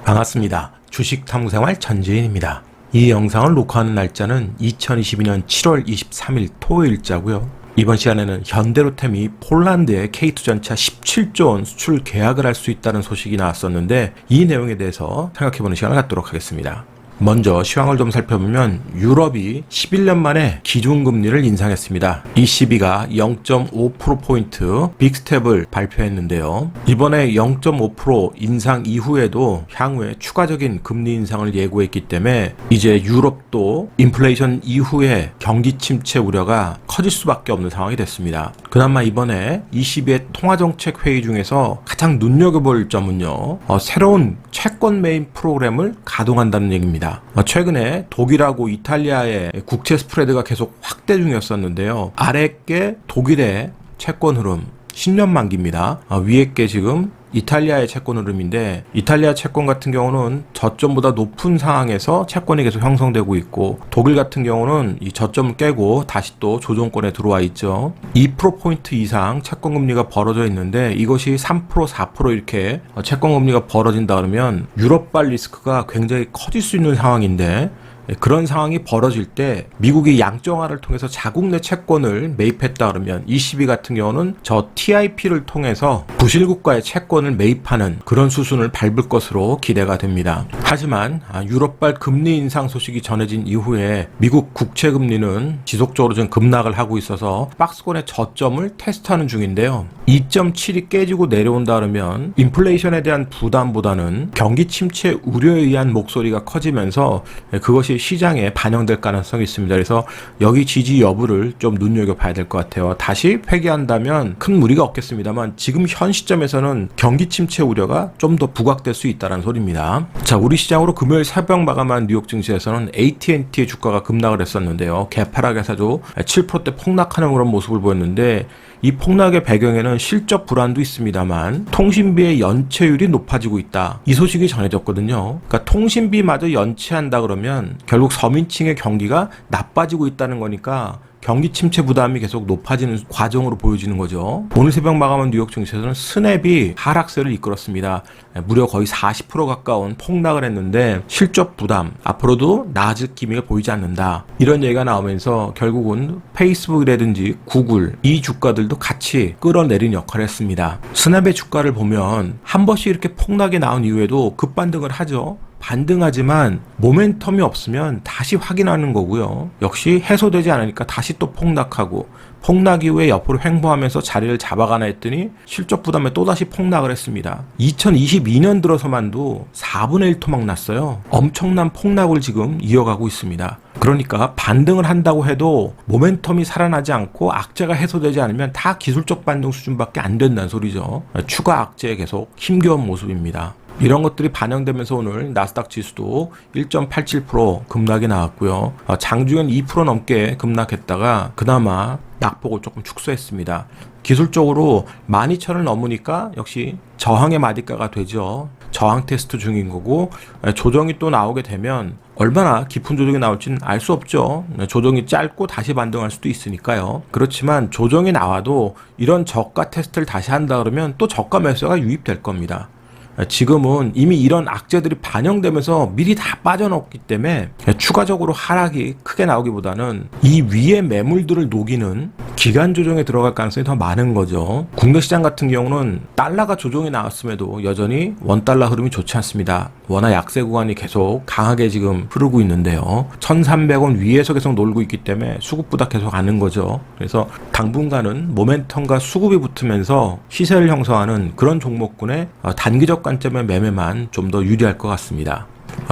반갑습니다. 주식탐구생활 전재인입니다. 이 영상을 녹화하는 날짜는 2022년 7월 23일 토요일자고요. 이번 시간에는 현대로템이 폴란드에 K2 전차 17조 원 수출 계약을 할 수 있다는 소식이 나왔었는데 이 내용에 대해서 생각해보는 시간을 갖도록 하겠습니다. 먼저 시황을 좀 살펴보면 유럽이 11년 만에 기준금리를 인상했습니다. ECB가 0.5%포인트 빅스텝을 발표했는데요. 이번에 0.5% 인상 이후에도 향후에 추가적인 금리 인상을 예고했기 때문에 이제 유럽도 인플레이션 이후에 경기 침체 우려가 커질 수밖에 없는 상황이 됐습니다. 그나마 이번에 ECB의 통화정책 회의 중에서 가장 눈여겨볼 점은요. 새로운 채권 매입 프로그램을 가동한다는 얘기입니다. 최근에 독일하고 이탈리아의 국채 스프레드가 계속 확대 중이었었는데요. 아래 게 독일의 채권 흐름 10년 만기입니다. 위에 게 지금 이탈리아의 채권 흐름인데 이탈리아 채권 같은 경우는 저점보다 높은 상황에서 채권이 계속 형성되고 있고 독일 같은 경우는 이 저점을 깨고 다시 또 조정권에 들어와 있죠. 2%포인트 이상 채권 금리가 벌어져 있는데 이것이 3%, 4% 이렇게 채권 금리가 벌어진다 그러면 유럽발 리스크가 굉장히 커질 수 있는 상황인데 그런 상황이 벌어질 때 미국이 양정화를 통해서 자국 내 채권을 매입했다 그러면 ECB 같은 경우는 저 TIP를 통해서 부실국가의 채권을 매입하는 그런 수순을 밟을 것으로 기대가 됩니다. 하지만 유럽발 금리 인상 소식이 전해진 이후에 미국 국채 금리는 지속적으로 좀 급락을 하고 있어서 박스권의 저점을 테스트하는 중인데요. 2.7이 깨지고 내려온다 그러면 인플레이션에 대한 부담보다는 경기 침체 우려에 의한 목소리가 커지면서 그것이 시장에 반영될 가능성이 있습니다. 그래서 여기 지지 여부를 좀 눈여겨봐야 될 것 같아요. 다시 회귀한다면 큰 무리가 없겠습니다만 지금 현 시점에서는 경기 침체 우려가 좀 더 부각될 수 있다는 소리입니다. 자, 우리 시장으로 금요일 새벽 마감한 뉴욕 증시에서는 AT&T의 주가가 급락을 했었는데요. 개파락에서도 7%대 폭락하는 그런 모습을 보였는데 이 폭락의 배경에는 실적 불안도 있습니다만 통신비의 연체율이 높아지고 있다. 이 소식이 전해졌거든요. 그러니까 통신비마저 연체한다 그러면 결국 서민층의 경기가 나빠지고 있다는 거니까 경기 침체 부담이 계속 높아지는 과정으로 보여지는 거죠. 오늘 새벽 마감한 뉴욕 증시에서는 스냅이 하락세를 이끌었습니다. 무려 거의 40% 가까운 폭락을 했는데 실적 부담, 앞으로도 나아질 기미가 보이지 않는다. 이런 얘기가 나오면서 결국은 페이스북이라든지 구글 이 주가들도 같이 끌어내린 역할을 했습니다. 스냅의 주가를 보면 한 번씩 이렇게 폭락이 나온 이후에도 급반등을 하죠. 반등하지만 모멘텀이 없으면 다시 확인하는 거고요. 역시 해소되지 않으니까 다시 또 폭락하고 폭락 이후에 옆으로 횡보하면서 자리를 잡아가나 했더니 실적 부담에 또다시 폭락을 했습니다. 2022년 들어서만도 4분의 1 토막 났어요. 엄청난 폭락을 지금 이어가고 있습니다. 그러니까 반등을 한다고 해도 모멘텀이 살아나지 않고 악재가 해소되지 않으면 다 기술적 반등 수준밖에 안 된다는 소리죠. 추가 악재에 계속 힘겨운 모습입니다. 이런 것들이 반영되면서 오늘 나스닥 지수도 1.87% 급락이 나왔고요. 장중엔 2% 넘게 급락했다가 그나마 낙폭을 조금 축소했습니다. 기술적으로 12,000을 넘으니까 역시 저항의 마디가가 되죠. 저항 테스트 중인 거고 조정이 또 나오게 되면 얼마나 깊은 조정이 나올지는 알 수 없죠. 조정이 짧고 다시 반등할 수도 있으니까요. 그렇지만 조정이 나와도 이런 저가 테스트를 다시 한다 그러면 또 저가 매수가 유입될 겁니다. 지금은 이미 이런 악재들이 반영되면서 미리 다 빠져나왔기 때문에 추가적으로 하락이 크게 나오기보다는 이 위의 매물들을 녹이는 기간 조정에 들어갈 가능성이 더 많은 거죠. 국내 시장 같은 경우는 달러가 조정이 나왔음에도 여전히 원달러 흐름이 좋지 않습니다. 워낙 약세 구간이 계속 강하게 지금 흐르고 있는데요. 1,300원 위에서 계속 놀고 있기 때문에 수급보다 계속 가는 거죠. 그래서 당분간은 모멘텀과 수급이 붙으면서 시세를 형성하는 그런 종목군의 단기적 관점의 매매만 좀 더 유리할 것 같습니다.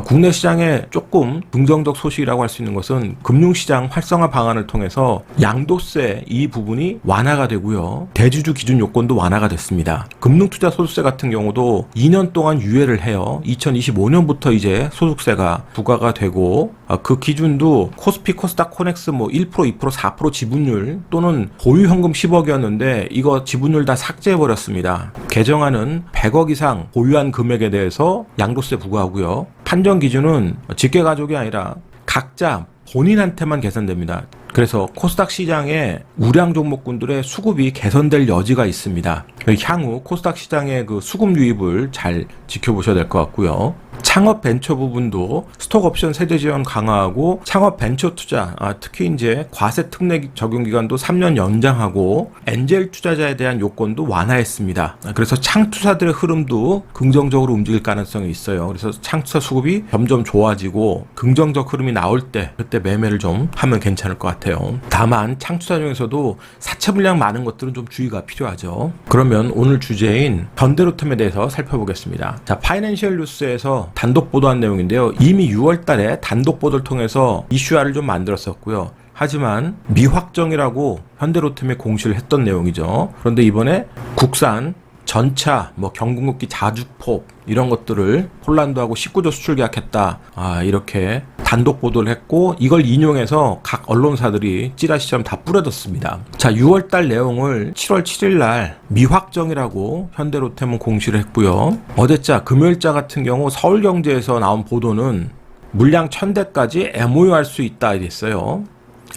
국내 시장에 조금 긍정적 소식이라고 할 수 있는 것은 금융시장 활성화 방안을 통해서 양도세 이 부분이 완화가 되고요. 대주주 기준 요건도 완화가 됐습니다. 금융투자소득세 같은 경우도 2년 동안 유예를 해요. 2025년부터 이제 소득세가 부과가 되고 그 기준도 코스피, 코스닥, 코넥스 1%, 2%, 4% 지분율 또는 보유 현금 10억이었는데 이거 지분율 다 삭제해버렸습니다. 개정안은 100억 이상 보유한 금액에 대해서 양도세 부과하고요. 판정 기준은 직계가족이 아니라 각자 본인한테만 계산됩니다. 그래서 코스닥 시장의 우량 종목군들의 수급이 개선될 여지가 있습니다. 향후 코스닥 시장의 그 수급 유입을 잘 지켜보셔야 될 것 같고요. 창업 벤처 부분도 스톡 옵션 세대 지원 강화하고 창업 벤처 투자, 특히 이제 과세 특례 적용 기간도 3년 연장하고 엔젤 투자자에 대한 요건도 완화했습니다. 그래서 창투사들의 흐름도 긍정적으로 움직일 가능성이 있어요. 그래서 창투사 수급이 점점 좋아지고 긍정적 흐름이 나올 때 그때 매매를 좀 하면 괜찮을 것 같아요. 다만 창투사 중에서도 사채 물량 많은 것들은 좀 주의가 필요하죠. 그러면 오늘 주제인 현대로템에 대해서 살펴보겠습니다. 자, 파이낸셜 뉴스에서 단독 보도한 내용인데요. 이미 6월 달에 단독 보도를 통해서 이슈화를 좀 만들었었고요. 하지만 미확정이라고 현대로템에 공시를 했던 내용이죠. 그런데 이번에 국산 전차, 경궁극기 자주포 이런 것들을 폴란드하고 19조 수출 계약했다. 이렇게 단독 보도를 했고 이걸 인용해서 각 언론사들이 찌라시처럼 다 뿌려뒀습니다. 자, 6월달 내용을 7월 7일 날 미확정이라고 현대로템은 공시를 했고요. 어제자 금요일자 같은 경우 서울경제에서 나온 보도는 물량 1000대까지 MOU 할 수 있다 이랬어요.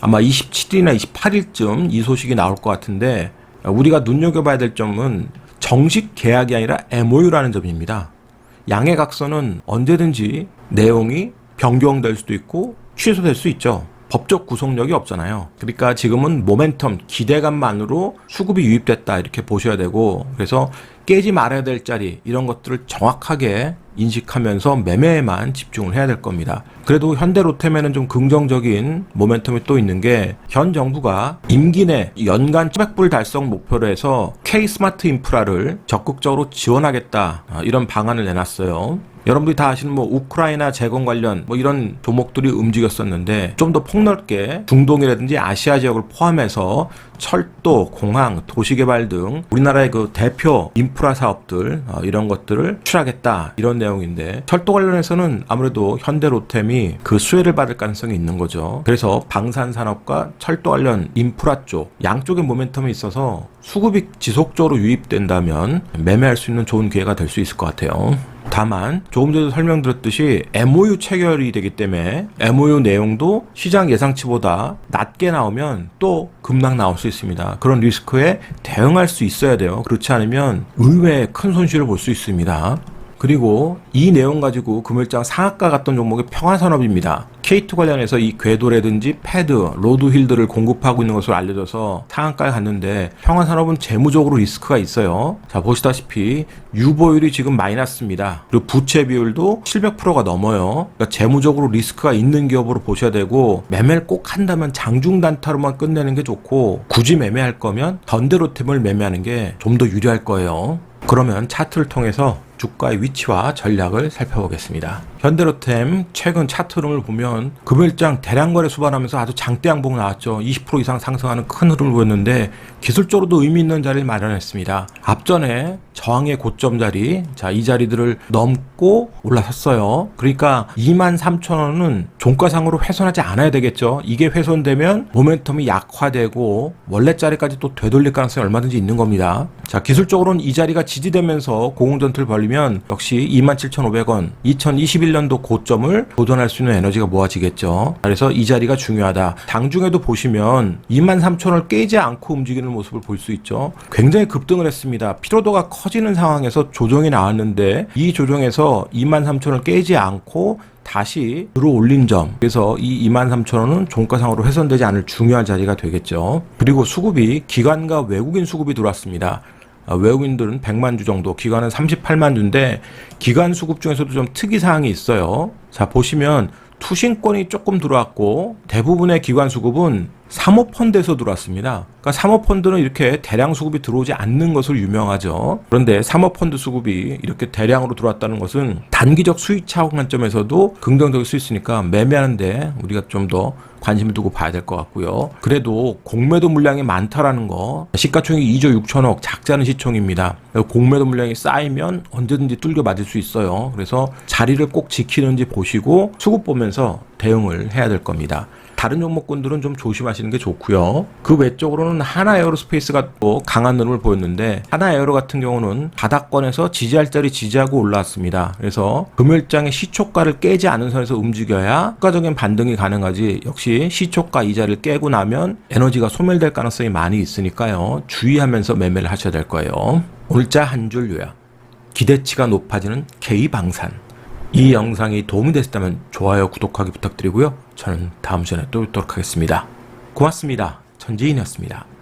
아마 27일이나 28일쯤 이 소식이 나올 것 같은데 우리가 눈여겨봐야 될 점은 정식 계약이 아니라 MOU라는 점입니다. 양해각서는 언제든지 내용이 변경될 수도 있고 취소될 수 있죠. 법적 구속력이 없잖아요. 그러니까 지금은 모멘텀, 기대감만으로 수급이 유입됐다 이렇게 보셔야 되고, 그래서 깨지 말아야 될 자리 이런 것들을 정확하게 인식하면서 매매에만 집중을 해야 될 겁니다. 그래도 현대로템에는 좀 긍정적인 모멘텀이 또 있는 게 현 정부가 임기 내 연간 700불 달성 목표로 해서 K-스마트 인프라를 적극적으로 지원하겠다 이런 방안을 내놨어요. 여러분들이 다 아시는 우크라이나 재건 관련 이런 종목들이 움직였었는데 좀 더 폭넓게 중동이라든지 아시아 지역을 포함해서 철도, 공항, 도시개발 등 우리나라의 그 대표 인프라 사업들 이런 것들을 추진하겠다 이런 내용인데, 철도 관련해서는 아무래도 현대로템이 그 수혜를 받을 가능성이 있는 거죠. 그래서 방산산업과 철도 관련 인프라 쪽 양쪽의 모멘텀이 있어서 수급이 지속적으로 유입된다면 매매할 수 있는 좋은 기회가 될 수 있을 것 같아요. 다만 조금 전에 설명드렸듯이 MOU 체결이 되기 때문에 MOU 내용도 시장 예상치보다 낮게 나오면 또 급락 나올 수 있습니다. 그런 리스크에 대응할 수 있어야 돼요. 그렇지 않으면 의외의 큰 손실을 볼 수 있습니다. 그리고 이 내용 가지고 금요일장 상한가 갔던 종목이 평화산업입니다. K2 관련해서 이 궤도라든지 패드, 로드힐들을 공급하고 있는 것으로 알려져서 상한가에 갔는데, 평화산업은 재무적으로 리스크가 있어요. 자, 보시다시피 유보율이 지금 마이너스입니다. 그리고 부채 비율도 700%가 넘어요. 그러니까 재무적으로 리스크가 있는 기업으로 보셔야 되고, 매매를 꼭 한다면 장중 단타로만 끝내는 게 좋고, 굳이 매매할 거면 현대로템을 매매하는 게 좀 더 유리할 거예요. 그러면 차트를 통해서 주가의 위치와 전략을 살펴보겠습니다. 현대로템 최근 차트 흐름을 보면 금요일장 대량 거래 수반하면서 아주 장대 양봉 나왔죠. 20% 이상 상승하는 큰 흐름을 보였는데 기술적으로도 의미 있는 자리를 마련했습니다. 앞전에 저항의 고점 자리, 자, 이 자리들을 넘고 올라섰어요. 그러니까 23,000원은 종가상으로 훼손하지 않아야 되겠죠. 이게 훼손되면 모멘텀이 약화되고 원래 자리까지 또 되돌릴 가능성이 얼마든지 있는 겁니다. 자, 기술적으로는 이 자리가 지지되면서 고공전투를 벌리면 역시 27,500원, 2021년도 고점을 도전할 수 있는 에너지가 모아지겠죠. 그래서 이 자리가 중요하다. 장중에도 보시면 23,000원을 깨지 않고 움직이는 모습을 볼 수 있죠. 굉장히 급등을 했습니다. 피로도가 커지는 상황에서 조정이 나왔는데 이 조정에서 23,000원을 깨지 않고 다시 들어올린 점, 그래서 이 23,000원은 종가상으로 훼손되지 않을 중요한 자리가 되겠죠. 그리고 수급이 기관과 외국인 수급이 들어왔습니다. 외국인들은 100만 주 정도, 기관은 38만 주인데 기관 수급 중에서도 좀 특이사항이 있어요. 자, 보시면 투신권이 조금 들어왔고 대부분의 기관 수급은 사모펀드에서 들어왔습니다. 그러니까 사모펀드는 이렇게 대량 수급이 들어오지 않는 것으로 유명하죠. 그런데 사모펀드 수급이 이렇게 대량으로 들어왔다는 것은 단기적 수익 차원 관점에서도 긍정적일 수 있으니까 매매하는데 우리가 좀 더 관심을 두고 봐야 될 것 같고요. 그래도 공매도 물량이 많다라는 거, 시가총액이 2조 6천억, 작지 않은 시총입니다. 공매도 물량이 쌓이면 언제든지 뚫겨 맞을 수 있어요. 그래서 자리를 꼭 지키는지 보시고 수급 보면서 대응을 해야 될 겁니다. 다른 종목군들은 좀 조심하시는 게 좋고요. 그 외적으로는 하나에어로스페이스가 또 강한 흐름을 보였는데 하나에어로 같은 경우는 바닥권에서 지지할 자리 지지하고 올라왔습니다. 그래서 금요일장의 시초가를 깨지 않은 선에서 움직여야 효과적인 반등이 가능하지, 역시 시초가 이 자리를 깨고 나면 에너지가 소멸될 가능성이 많이 있으니까요. 주의하면서 매매를 하셔야 될 거예요. 오늘자 한 줄 요약. 기대치가 높아지는 K방산. 이 영상이 도움이 됐다면 좋아요, 구독하기 부탁드리고요. 저는 다음 시간에 또 뵙도록 하겠습니다. 고맙습니다. 전지인이었습니다.